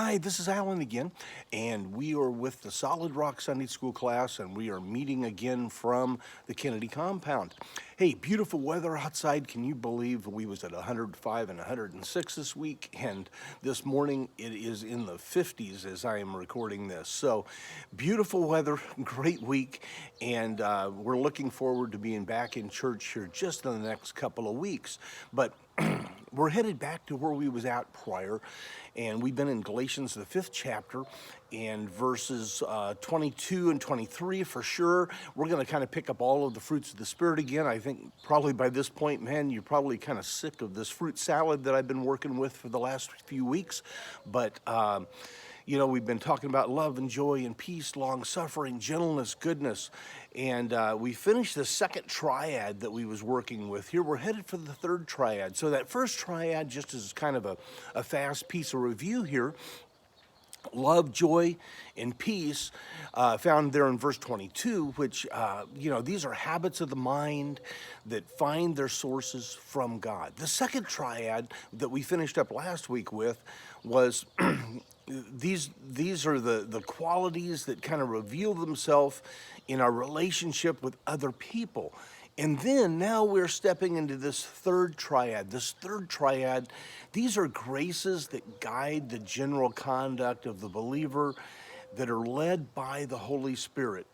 Hi, this is Alan again, and we are with the Solid Rock Sunday School class, and we are meeting again from the Kennedy compound. Hey, beautiful weather outside. Can you believe we was at 105 and 106 this week, and this morning it is in the 50s as I am recording this. So, beautiful weather, great week, and we're looking forward to being back in church here just in the next couple of weeks. But we're headed back to where we was at prior, and we've been in Galatians, the 5th chapter, and verses 22 and 23 for sure. We're going to kind of pick up all of the fruits of the Spirit again. I think probably by this point, man, you're probably kind of sick of this fruit salad that I've been working with for the last few weeks, but we've been talking about love and joy and peace, long-suffering, gentleness, goodness, and we finished the second triad that we was working with. Here we're headed for the third triad. So that first triad, just as kind of a fast piece of review here, love, joy, and peace, found there in verse 22, which, these are habits of the mind that find their sources from God. The second triad that we finished up last week with was these are the qualities that kind of reveal themselves in our relationship with other people. And then now we're stepping into this third triad. This third triad, these are graces that guide the general conduct of the believer that are led by the Holy Spirit.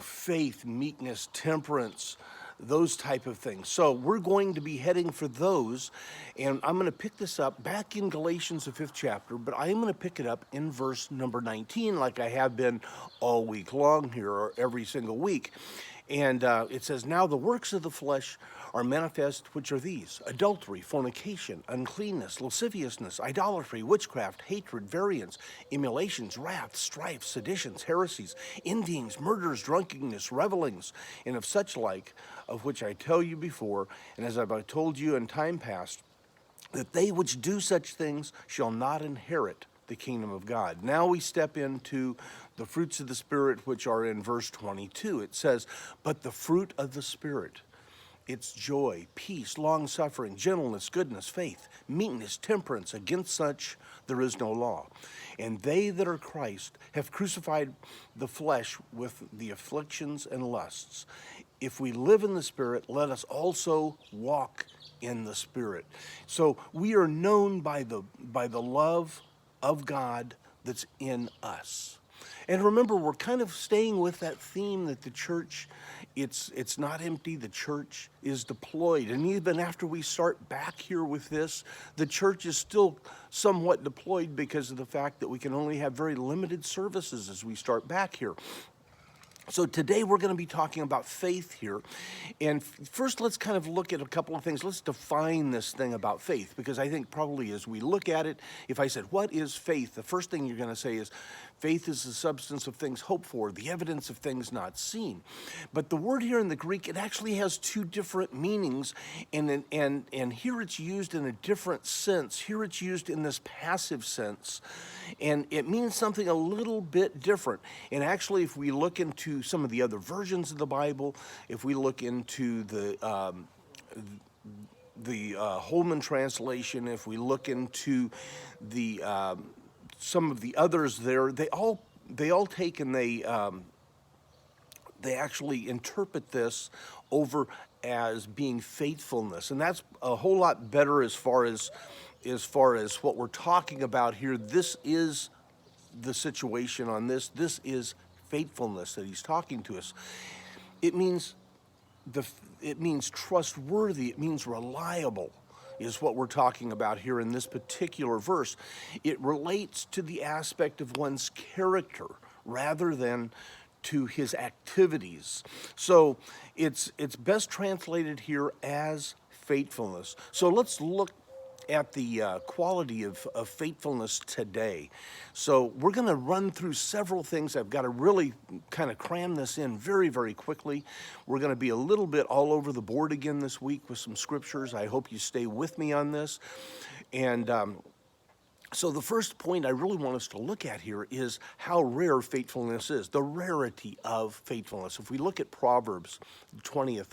Faith, meekness, temperance, those type of things. So we're going to be heading for those, and I'm going to pick this up back in Galatians, the 5th chapter, but I'm going to pick it up in verse number 19 like I have been all week long here, or every single week. And it says, "Now the works of the flesh are manifest, which are these: adultery, fornication, uncleanness, lasciviousness, idolatry, witchcraft, hatred, variance, emulations, wrath, strife, seditions, heresies, envyings, murders, drunkenness, revelings, and of such like, of which I tell you before, and as I've told you in time past, that they which do such things shall not inherit the kingdom of God." Now we step into the fruits of the Spirit, which are in verse 22. It says, "But the fruit of the Spirit, it's joy, peace, long-suffering, gentleness, goodness, faith, meekness, temperance. Against such there is no law. And they that are Christ have crucified the flesh with the afflictions and lusts. If we live in the Spirit, let us also walk in the Spirit." So we are known by the love of God that's in us. And remember, we're kind of staying with that theme that the church, it's not empty, the church is deployed. And even after we start back here with this, the church is still somewhat deployed because of the fact that we can only have very limited services as we start back here. So today we're going to be talking about faith here. And first, let's kind of look at a couple of things. Let's define this thing about faith, because I think probably as we look at it, if I said, what is faith? The first thing you're going to say is, faith is the substance of things hoped for, the evidence of things not seen. But the word here in the Greek, it actually has two different meanings, and here it's used in a different sense. Here it's used in this passive sense, and it means something a little bit different. And actually, if we look into some of the other versions of the Bible, if we look into the Holman translation, if we look into the some of the others there, they all take and they actually interpret this over as being faithfulness, and that's a whole lot better as far as what we're talking about here. This is the situation on this. This is faithfulness that he's talking to us. It means trustworthy. It means reliable, is what we're talking about here in this particular verse. It relates to the aspect of one's character rather than to his activities. So it's best translated here as faithfulness. So let's look at the quality of faithfulness today. So we're going to run through several things. I've got to really kind of cram this in very, very quickly. We're going to be a little bit all over the board again this week with some scriptures. I hope you stay with me on this. And so the first point I really want us to look at here is how rare faithfulness is, the rarity of faithfulness. If we look at Proverbs, the 20th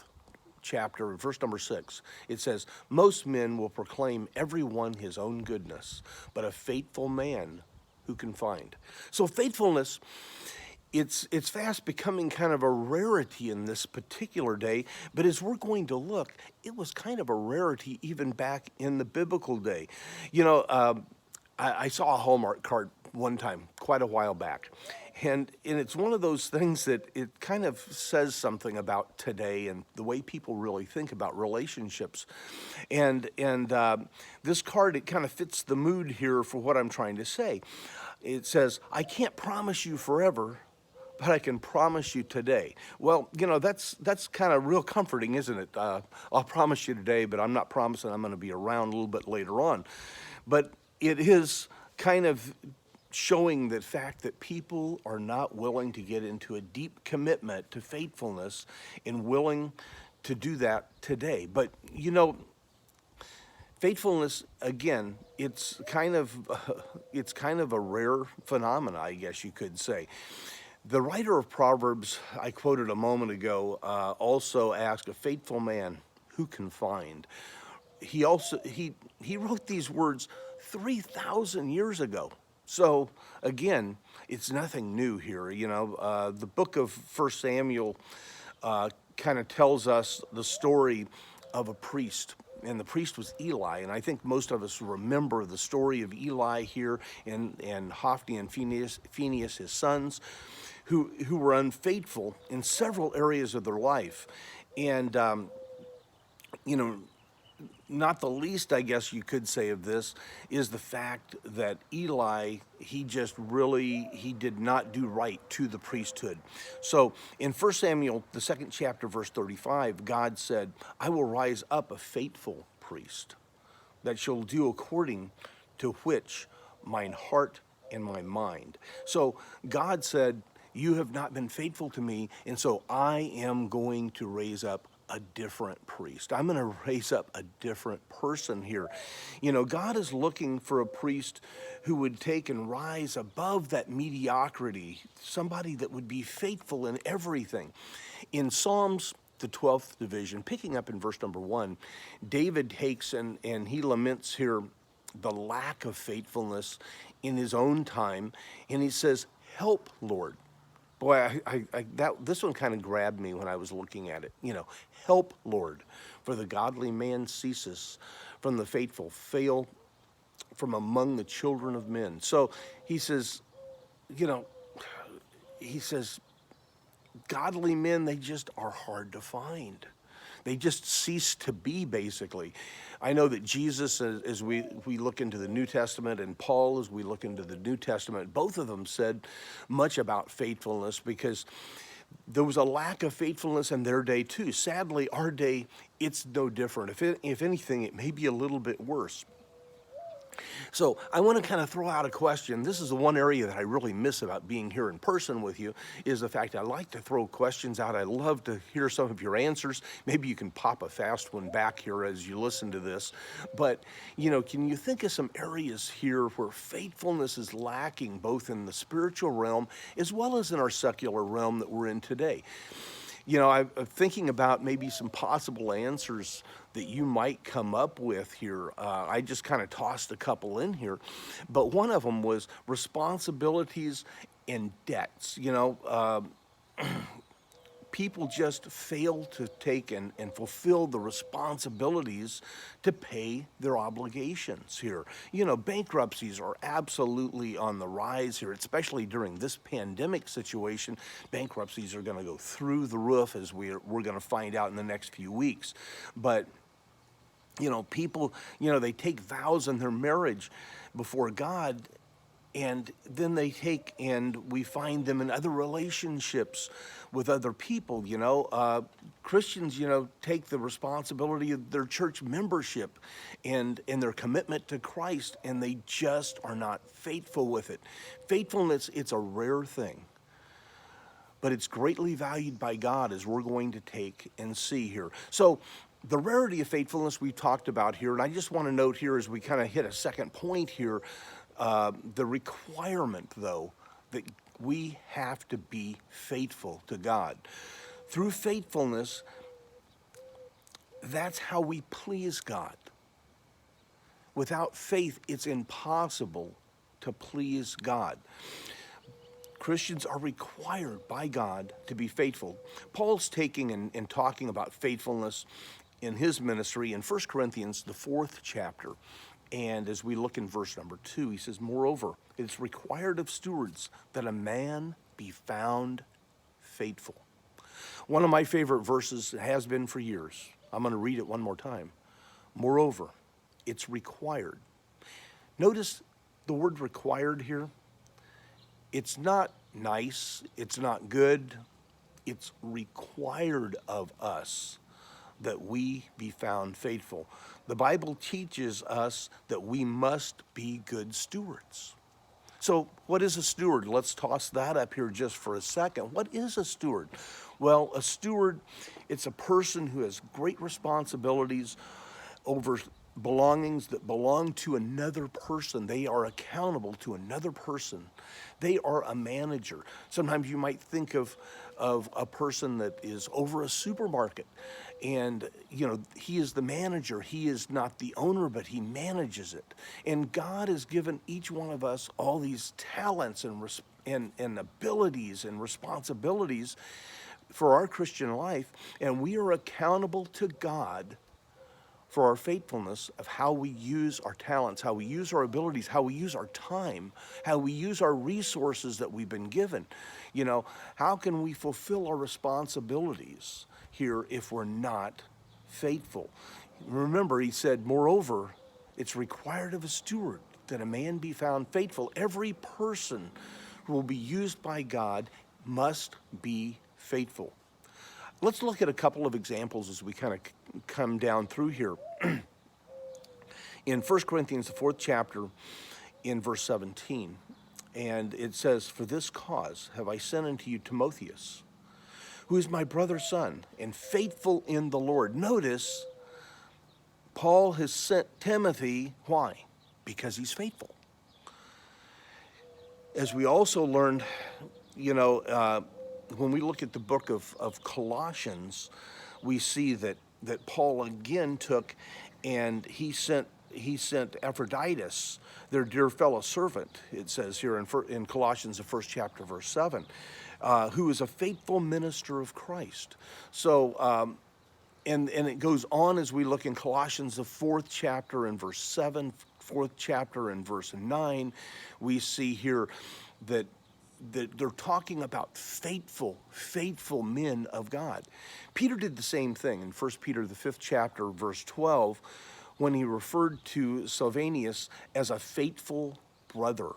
chapter, verse number 6, it says, "Most men will proclaim every one his own goodness, but a faithful man who can find? So faithfulness, it's fast becoming kind of a rarity in this particular day, but as we're going to look, it was kind of a rarity even back in the biblical day. You know, I saw a Hallmark card one time, quite a while back, and it's one of those things that it kind of says something about today and the way people really think about relationships. And this card, it kind of fits the mood here for what I'm trying to say. It says, I can't promise you forever, but I can promise you today. Well, you know, that's kind of real comforting, isn't it? I'll promise you today, but I'm not promising I'm going to be around a little bit later on. But it is kind of showing the fact that people are not willing to get into a deep commitment to faithfulness and willing to do that today. But, you know, faithfulness, again, it's kind of a rare phenomena, I guess you could say. The writer of Proverbs, I quoted a moment ago, also asked, a faithful man, who can find? He wrote these words 3,000 years ago. So again, it's nothing new here. You know, the book of 1 Samuel kind of tells us the story of a priest. And the priest was Eli, and I think most of us remember the story of Eli here and Hophni and Phinehas, his sons, who were unfaithful in several areas of their life. And, you know, not the least, I guess you could say, of this is the fact that Eli, he did not do right to the priesthood. So in 1 Samuel, the 2nd chapter, verse 35, God said, I will rise up a faithful priest that shall do according to which mine heart and my mind. So God said, you have not been faithful to me, and so I am going to raise up a different priest. I'm going to raise up a different person here. You know, God is looking for a priest who would take and rise above that mediocrity, somebody that would be faithful in everything. In Psalms, the 12th division, picking up in verse number 1, David takes and he laments here the lack of faithfulness in his own time, and he says, help, Lord. Boy, this one kind of grabbed me when I was looking at it. You know, help, Lord, for the godly man ceases, from the faithful fail, from among the children of men. So he says, you know, godly men, they just are hard to find. They just cease to be, basically. I know that Jesus, as we look into the New Testament, and Paul, as we look into the New Testament, both of them said much about faithfulness because there was a lack of faithfulness in their day too. Sadly, our day, it's no different. If anything, it may be a little bit worse. So I want to kind of throw out a question. This is the one area that I really miss about being here in person with you, is the fact I like to throw questions out. I love to hear some of your answers. Maybe you can pop a fast one back here as you listen to this. But, you know, can you think of some areas here where faithfulness is lacking, both in the spiritual realm as well as in our secular realm that we're in today? You know, I'm thinking about maybe some possible answers that you might come up with here. I just kind of tossed a couple in here, but one of them was responsibilities and debts. You know, people just fail to take and fulfill the responsibilities to pay their obligations here. You know, bankruptcies are absolutely on the rise here, especially during this pandemic situation. Bankruptcies are going to go through the roof, as we're going to find out in the next few weeks. But you know, people, you know, they take vows in their marriage before God, and then they take and we find them in other relationships with other people. You know, Christians, you know, take the responsibility of their church membership and their commitment to Christ, and they just are not faithful with it. Faithfulness, it's a rare thing, but it's greatly valued by God, as we're going to take and see here. So the rarity of faithfulness we've talked about here, and I just want to note here as we kind of hit a second point here, the requirement, though, that we have to be faithful to God. Through faithfulness, that's how we please God. Without faith, it's impossible to please God. Christians are required by God to be faithful. Paul's taking and talking about faithfulness in his ministry in 1 Corinthians, the 4th chapter. And as we look in verse number 2, he says, moreover, it's required of stewards that a man be found faithful. One of my favorite verses has been for years. I'm going to read it one more time. Moreover, it's required. Notice the word required here. It's not nice, it's not good, it's required of us that we be found faithful. The Bible teaches us that we must be good stewards. So what is a steward? Let's toss that up here just for a second. What is a steward? Well, a steward, it's a person who has great responsibilities over belongings that belong to another person. They are accountable to another person. They are a manager. Sometimes you might think of a person that is over a supermarket, and he is the manager. He is not the owner, but he manages it. And God has given each one of us all these talents and abilities and responsibilities for our Christian life, and we are accountable to God for our faithfulness of how we use our talents, how we use our abilities, how we use our time, how we use our resources that we've been given. How can we fulfill our responsibilities here if we're not faithful? Remember, he said, moreover, it's required of a steward that a man be found faithful. Every person who will be used by God must be faithful. Let's look at a couple of examples as we kind of come down through here. In 1 Corinthians, the 4th chapter, in verse 17, and it says, for this cause have I sent unto you Timotheus, who is my brother's son, and faithful in the Lord. Notice, Paul has sent Timothy. Why? Because he's faithful. As we also learned, when we look at the book of Colossians, we see that Paul again took and he sent Epaphroditus, their dear fellow servant, it says here in Colossians, the 1st chapter, verse 7, who is a faithful minister of Christ. So, and it goes on as we look in Colossians, the 4th chapter and verse 7, 4th chapter and verse 9, we see here that they're talking about faithful men of God. Peter did the same thing in 1 Peter, the 5th chapter, verse 12, when he referred to Silvanus as a faithful brother.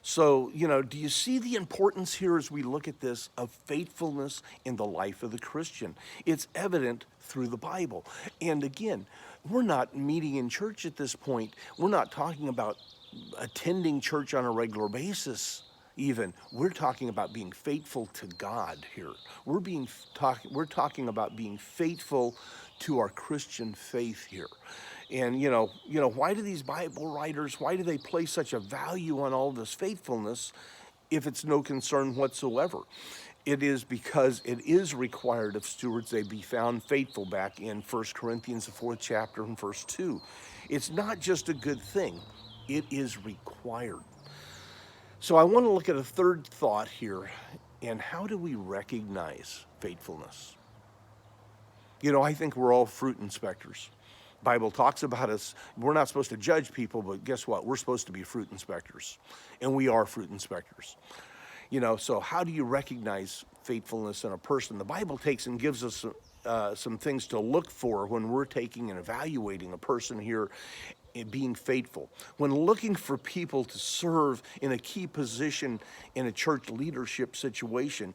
So, do you see the importance here as we look at this of faithfulness in the life of the Christian? It's evident through the Bible. And again, we're not meeting in church at this point. We're not talking about attending church on a regular basis. Even we're talking about being faithful to God here. We're talking about being faithful to our Christian faith here. And why do these Bible writers, why do they place such a value on all this faithfulness if it's no concern whatsoever? It is because it is required of stewards they be found faithful, back in 1 Corinthians, the 4th chapter and verse 2. It's not just a good thing, it is required. So I want to look at a third thought here, and how do we recognize faithfulness? I think we're all fruit inspectors. Bible talks about us. We're not supposed to judge people, but guess what? We're supposed to be fruit inspectors, and we are fruit inspectors. So how do you recognize faithfulness in a person? The Bible takes and gives us some things to look for when we're taking and evaluating a person here being faithful. When looking for people to serve in a key position in a church leadership situation,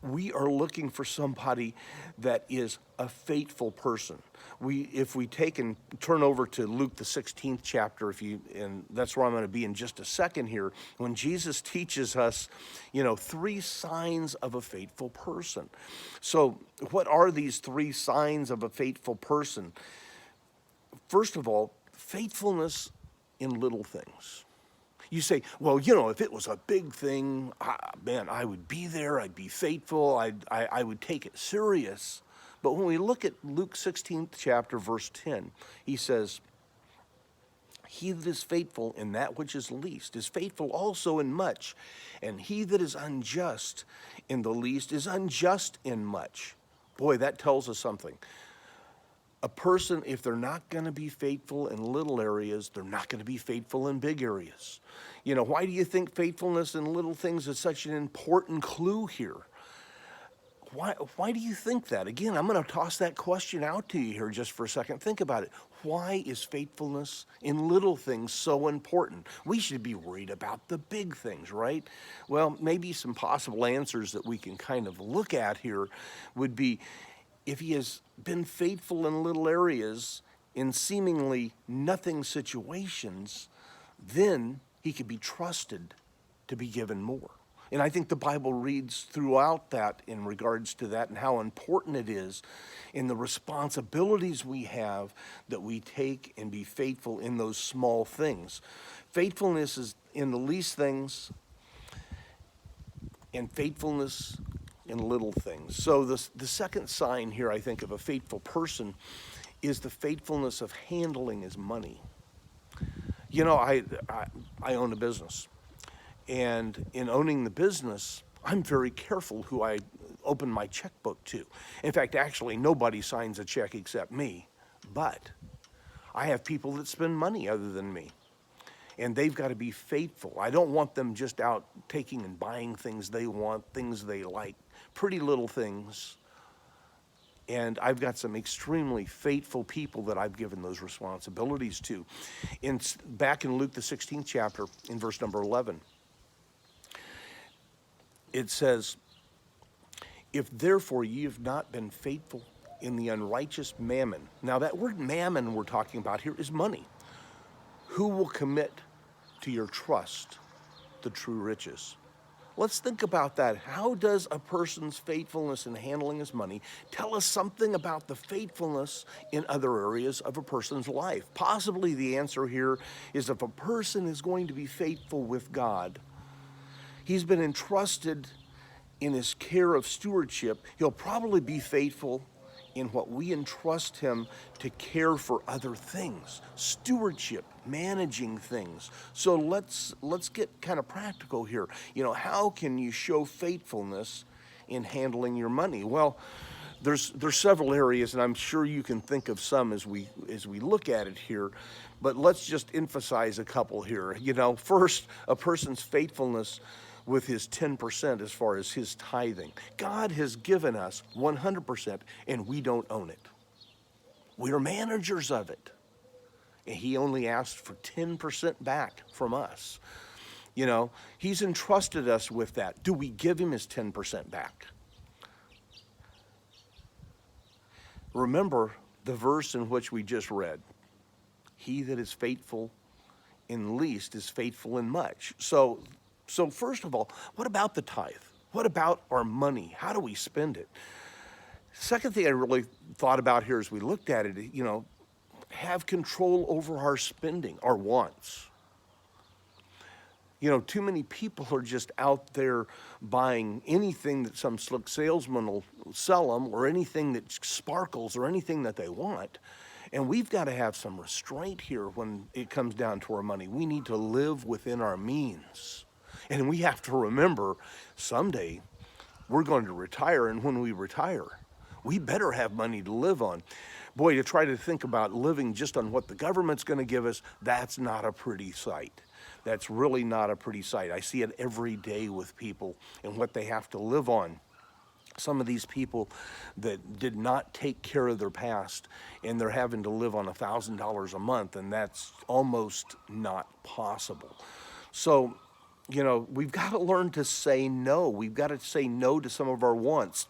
we are looking for somebody that is a faithful person. If we take and turn over to Luke, the 16th chapter, and that's where I'm going to be in just a second here, when Jesus teaches us, 3 signs of a faithful person. So what are these 3 signs of a faithful person? First of all, faithfulness in little things. You say, well, if it was a big thing, I would be there, I'd be faithful, I would take it serious. But when we look at Luke 16th chapter, verse 10, he says, He that is faithful in that which is least is faithful also in much. And he that is unjust in the least is unjust in much. Boy, that tells us something. A person, if they're not going to be faithful in little areas, they're not going to be faithful in big areas. You know, why do you think faithfulness in little things is such an important clue here? Why do you think that? Again, I'm going to toss that question out to you here just for a second. Think about it. Why is faithfulness in little things so important? We should be worried about the big things, right? Well, maybe some possible answers that we can kind of look at here would be, if he has been faithful in little areas, in seemingly nothing situations, then he could be trusted to be given more. And I think the Bible reads throughout that in regards to that and how important it is in the responsibilities we have that we take and be faithful in those small things. Faithfulness is in the least things and faithfulness in little things. So the second sign here, I think, of a faithful person is the faithfulness of handling his money. You know, I own a business. And in owning the business, I'm very careful who I open my checkbook to. In fact, actually, nobody signs a check except me. But I have people that spend money other than me. And they've got to be faithful. I don't want them just out taking and buying things they want, things they like, pretty little things. And I've got some extremely faithful people that I've given those responsibilities to. Back in Luke, the 16th chapter, in verse number 11, it says, if therefore ye have not been faithful in the unrighteous mammon. Now that word mammon we're talking about here is money. Who will commit to your trust the true riches? Let's think about that. How does a person's faithfulness in handling his money tell us something about the faithfulness in other areas of a person's life? Possibly the answer here is, if a person is going to be faithful with God, he's been entrusted in his care of stewardship, he'll probably be faithful in what we entrust him to care for other things. Stewardship, managing things. So let's get kind of practical here. You know, how can you show faithfulness in handling your money? Well, there's several areas, and I'm sure you can think of some as we look at it here, but let's just emphasize a couple here. You know, first, a person's faithfulness with his 10% as far as his tithing. God has given us 100%, and we don't own it. We're managers of it. And he only asked for 10% back from us. You know, he's entrusted us with that. Do we give him his 10% back? Remember the verse in which we just read. He that is faithful in least is faithful in much. So first of all, what about the tithe? What about our money? How do we spend it? Second thing I really thought about here as we looked at it, you know, have control over our spending, our wants. You know, too many people are just out there buying anything that some slick salesman will sell them, or anything that sparkles, or anything that they want. And we've got to have some restraint here when it comes down to our money. We need to live within our means. And we have to remember, someday we're going to retire, and when we retire, we better have money to live on. Boy, to try to think about living just on what the government's going to give us, that's not a pretty sight. That's really not a pretty sight. I see it every day with people and what they have to live on. Some of these people that did not take care of their past, and they're having to live on $1,000 a month, and that's almost not possible. So, you know, we've got to learn to say no. We've got to say no to some of our wants.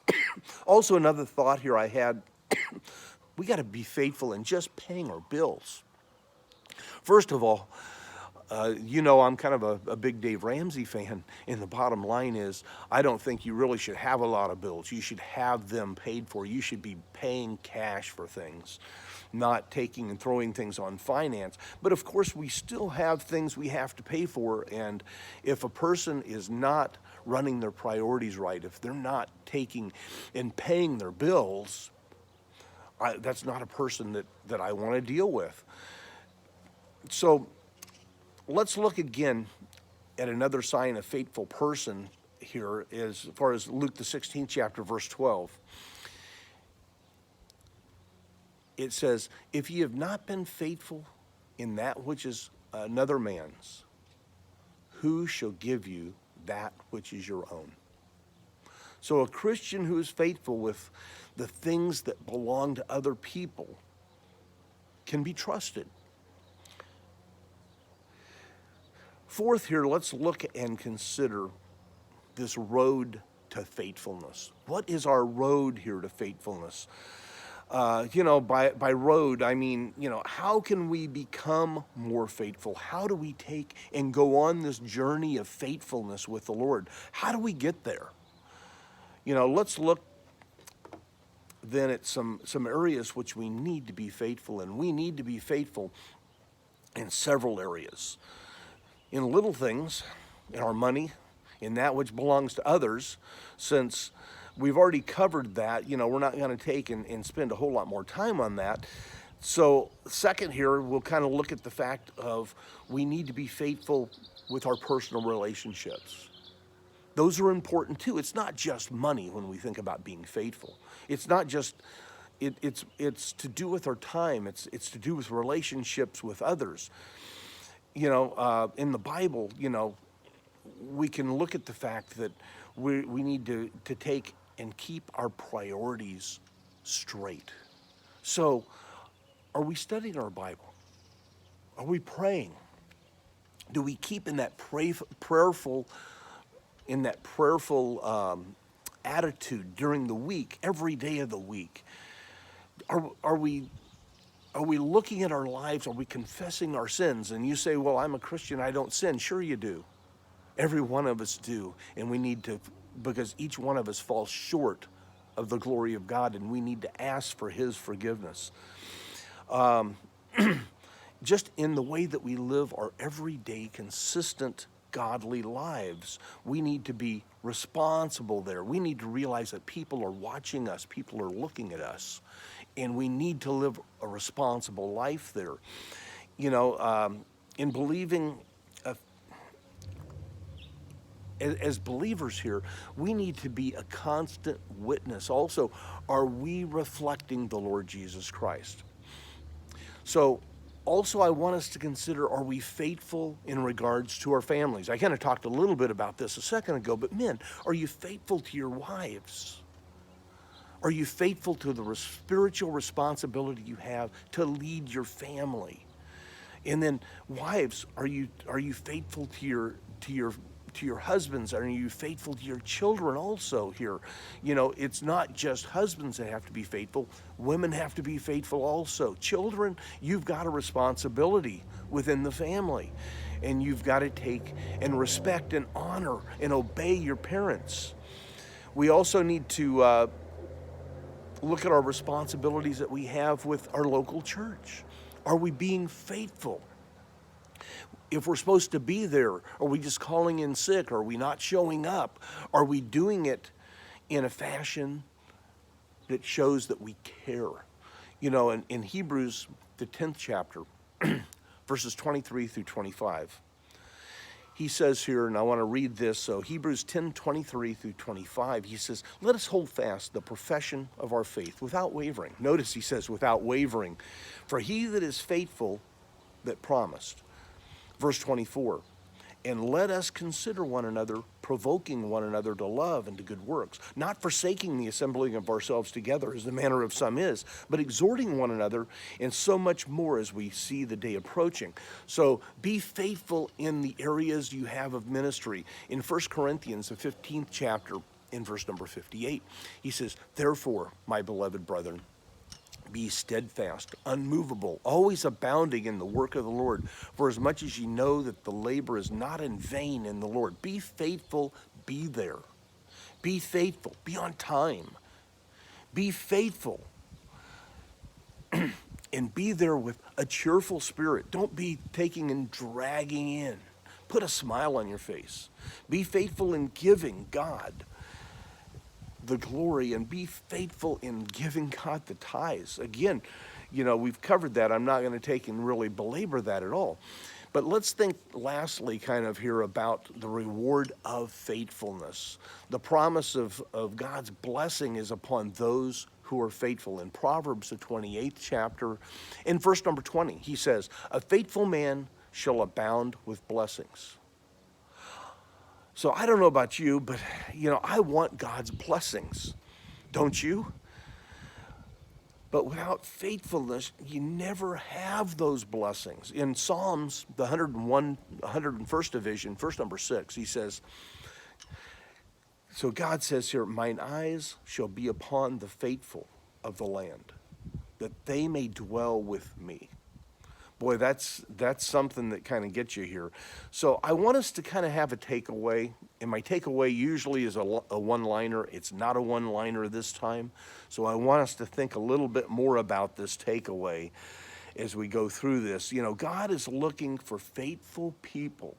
Also, another thought here I had, we got to be faithful in just paying our bills. First of all, you know, I'm kind of a big Dave Ramsey fan, and the bottom line is, I don't think you really should have a lot of bills. You should have them paid for. You should be paying cash for things, not taking and throwing things on finance. But of course, we still have things we have to pay for, and if a person is not running their priorities right, if they're not taking and paying their bills, that's not a person that I want to deal with. So let's look again at another sign of faithful person here as far as Luke the 16th chapter, verse 12. It says, if ye have not been faithful in that which is another man's, who shall give you that which is your own? So a Christian who is faithful with the things that belong to other people can be trusted. Fourth here, let's look and consider this road to faithfulness. What is our road here to faithfulness? By road, I mean, how can we become more faithful? How do we take and go on this journey of faithfulness with the Lord? How do we get there? Let's look then at some areas which we need to be faithful in. We need to be faithful in several areas. In little things, in our money, in that which belongs to others, since we've already covered that, we're not going to take and spend a whole lot more time on that. So second here, we'll kind of look at the fact of we need to be faithful with our personal relationships. Those are important too. It's not just money when we think about being faithful. It's not just, it's to do with our time. It's to do with relationships with others. In the Bible, we can look at the fact that we need to take and keep our priorities straight. So, are we studying our Bible? Are we praying? Do we keep in that prayerful attitude during the week, every day of the week? Are we looking at our lives? Are we confessing our sins? And you say, well, I'm a Christian, I don't sin. Sure you do. Every one of us do. And we need to, because each one of us falls short of the glory of God, and we need to ask for his forgiveness. Just in the way that we live our everyday, consistent, godly lives, we need to be responsible there. We need to realize that people are watching us, people are looking at us, and we need to live a responsible life there. In believing, as believers here, we need to be a constant witness. Also, are we reflecting the Lord Jesus Christ? So, also, I want us to consider, are we faithful in regards to our families? I kind of talked a little bit about this a second ago, but men, are you faithful to your wives? Are you faithful to the spiritual responsibility you have to lead your family? And then, wives, are you faithful to your husbands? Are you faithful to your children also here? It's not just husbands that have to be faithful. Women have to be faithful also. Children, you've got a responsibility within the family. And you've got to take and respect and honor and obey your parents. We also need to look at our responsibilities that we have with our local church. Are we being faithful? If we're supposed to be there, are we just calling in sick? Are we not showing up? Are we doing it in a fashion that shows that we care? In Hebrews, the 10th chapter, verses 23 through 25, he says here, and I want to read this, so Hebrews 10:23 through 25, he says, let us hold fast the profession of our faith without wavering. Notice he says, without wavering. For he that is faithful that promised. Verse 24, and let us consider one another, provoking one another to love and to good works, not forsaking the assembling of ourselves together as the manner of some is, but exhorting one another, and so much more as we see the day approaching. So be faithful in the areas you have of ministry. In 1 Corinthians, the 15th chapter, in verse number 58, he says, therefore, my beloved brethren, be steadfast, unmovable, always abounding in the work of the Lord. For as much as ye know that the labor is not in vain in the Lord. Be faithful, be there. Be faithful, be on time. Be faithful. And be there with a cheerful spirit. Don't be taking and dragging in. Put a smile on your face. Be faithful in giving God the glory, and be faithful in giving God the tithes. Again, we've covered that. I'm not going to take and really belabor that at all. But let's think lastly kind of here about the reward of faithfulness. The promise of God's blessing is upon those who are faithful. In Proverbs, the 28th chapter, in verse number 20, he says, "A faithful man shall abound with blessings." So I don't know about you, but, I want God's blessings. Don't you? But without faithfulness, you never have those blessings. In Psalms, the 101st division, verse number 6, he says, so God says here, "Mine eyes shall be upon the faithful of the land, that they may dwell with me." Boy, that's something that kind of gets you here. So I want us to kind of have a takeaway, and my takeaway usually is a one-liner. It's not a one-liner this time. So I want us to think a little bit more about this takeaway as we go through this. God is looking for faithful people.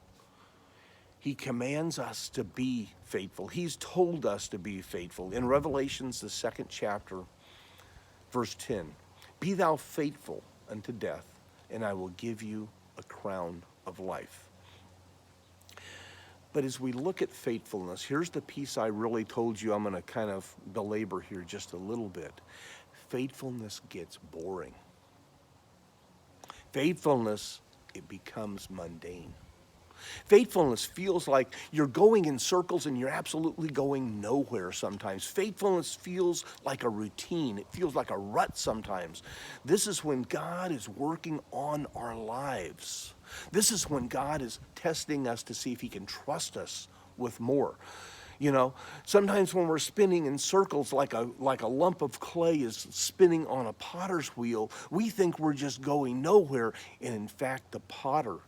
He commands us to be faithful. He's told us to be faithful. In Revelations, the 2nd chapter, verse 10, "Be thou faithful unto death, and I will give you a crown of life." But as we look at faithfulness, here's the piece I really told you I'm going to kind of belabor here just a little bit. Faithfulness gets boring. Faithfulness, it becomes mundane. Faithfulness feels like you're going in circles and you're absolutely going nowhere sometimes. Faithfulness feels like a routine. It feels like a rut sometimes. This is when God is working on our lives. This is when God is testing us to see if he can trust us with more. Sometimes when we're spinning in circles like a lump of clay is spinning on a potter's wheel, we think we're just going nowhere. And in fact, the potter,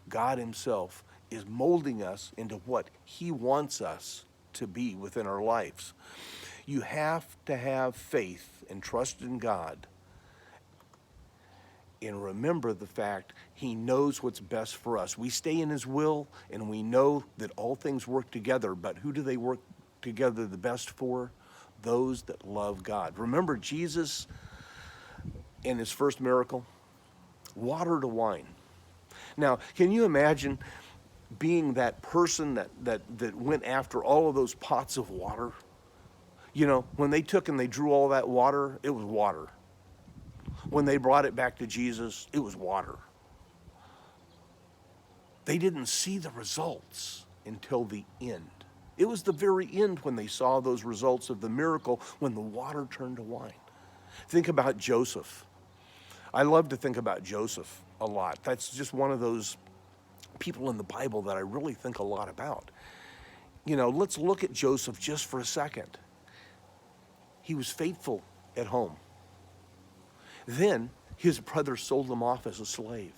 God himself, is molding us into what he wants us to be within our lives. You have to have faith and trust in God, and remember the fact he knows what's best for us. We stay in his will, and we know that all things work together, but who do they work together the best for? Those that love God. Remember Jesus in his first miracle? Water to wine. Now, can you imagine being that person that went after all of those pots of water? When they took and they drew all that water, it was water. When they brought it back to Jesus, it was water. They didn't see the results until the end. It was the very end when they saw those results of the miracle, when the water turned to wine. Think about Joseph. I love to think about Joseph a lot. That's just one of those people in the Bible that I really think a lot about. Let's look at Joseph just for a second. He was faithful at home. Then his brother sold him off as a slave.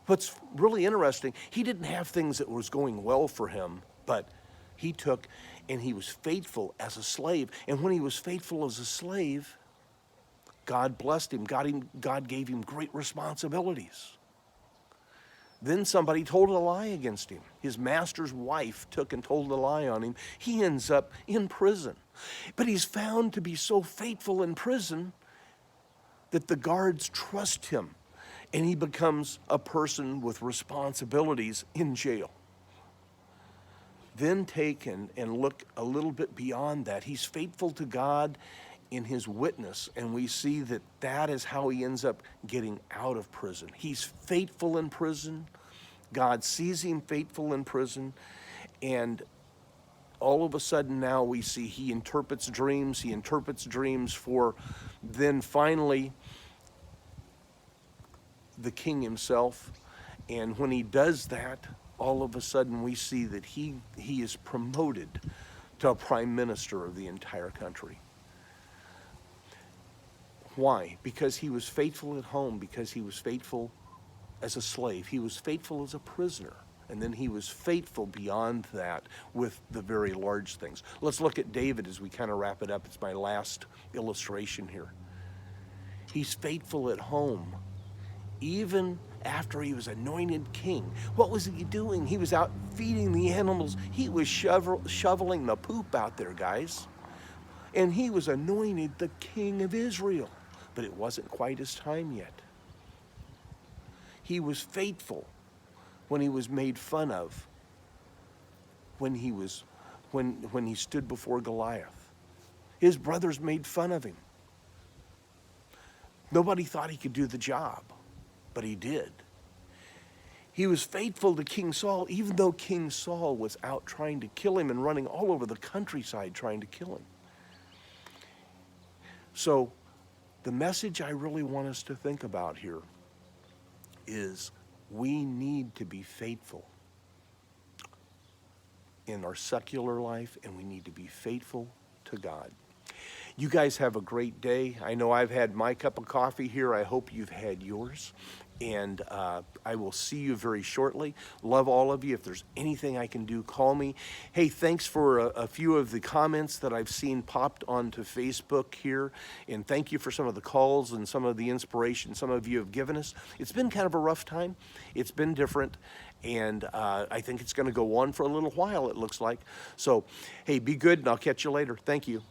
What's really interesting, he didn't have things that was going well for him, but he took and he was faithful as a slave. And when he was faithful as a slave, God blessed him. God gave him great responsibilities. Then somebody told a lie against him. His master's wife took and told a lie on him. He ends up in prison. But he's found to be so faithful in prison that the guards trust him, and he becomes a person with responsibilities in jail. Then take and look a little bit beyond that. He's faithful to God in his witness, and we see that is how he ends up getting out of prison. He's faithful in prison. God sees him faithful in prison, and all of a sudden now we see he interprets dreams. He interprets dreams for then finally the king himself. And when he does that, all of a sudden we see that he is promoted to a prime minister of the entire country. Why? Because he was faithful at home, because he was faithful as a slave. He was faithful as a prisoner. And then he was faithful beyond that with the very large things. Let's look at David as we kind of wrap it up. It's my last illustration here. He's faithful at home, even after he was anointed king. What was he doing? He was out feeding the animals. He was shoveling the poop out there, guys. And he was anointed the king of Israel. but it wasn't quite his time yet. He was faithful when he was made fun of, when he stood before Goliath. His brothers made fun of him. Nobody thought he could do the job, but he did. He was faithful to King Saul, even though King Saul was out trying to kill him and running all over the countryside trying to kill him. So the message I really want us to think about here is we need to be faithful in our secular life, and we need to be faithful to God. You guys have a great day. I know I've had my cup of coffee here. I hope you've had yours. And I will see you very shortly. Love all of you. If there's anything I can do, call me. Hey, thanks for a few of the comments that I've seen popped onto Facebook here. And thank you for some of the calls and some of the inspiration some of you have given us. It's been kind of a rough time. It's been different. And I think it's going to go on for a little while, it looks like. So, hey, be good, and I'll catch you later. Thank you.